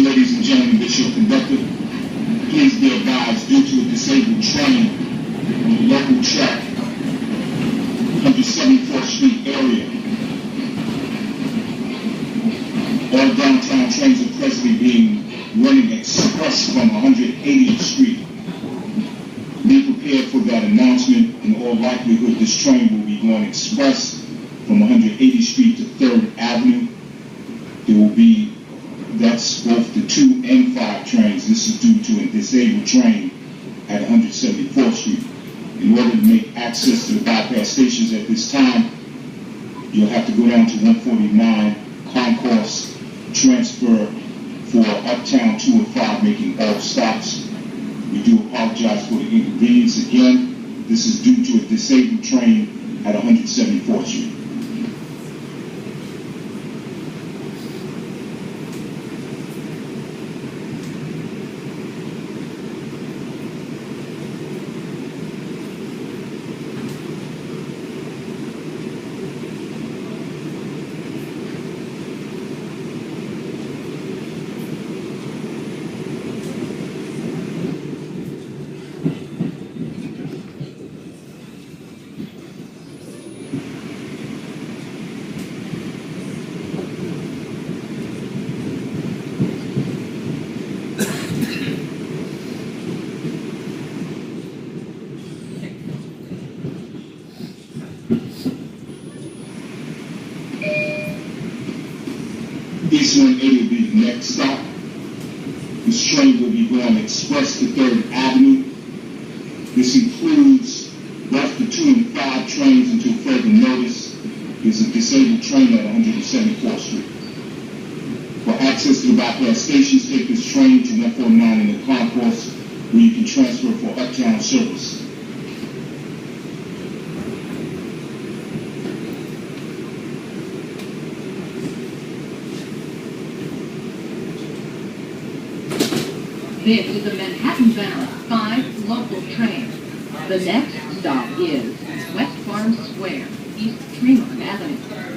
Attention, ladies and gentlemen, this your conductor. Please be advised, due to a disabled train on the local track, 174th Street area, all downtown trains are presently being running express from 180th Street. Be prepared for that announcement. In all likelihood, this train will be going express from 180th Street to 3rd Avenue. There will be, that's both the 2 and 5 trains. This is due to a disabled train at 174th Street. In order to make access to the bypass stations at this time, you'll have to go down to 149 Concourse, transfer for Uptown 2 and 5, making all stops. We do apologize for the inconvenience. Again, this is due to a disabled train at 174th Street. East 180 will be the next stop. This train will be going express to 3rd Avenue. This includes both the 2 and 5 trains until further notice. There's a disabled train at 174th Street. For access to the bypass stations, take this train to 149 in the concourse where you can transfer for Uptown service. This is a Manhattan-bound 5 local train. The next stop is West Farm Square, East Tremont Avenue.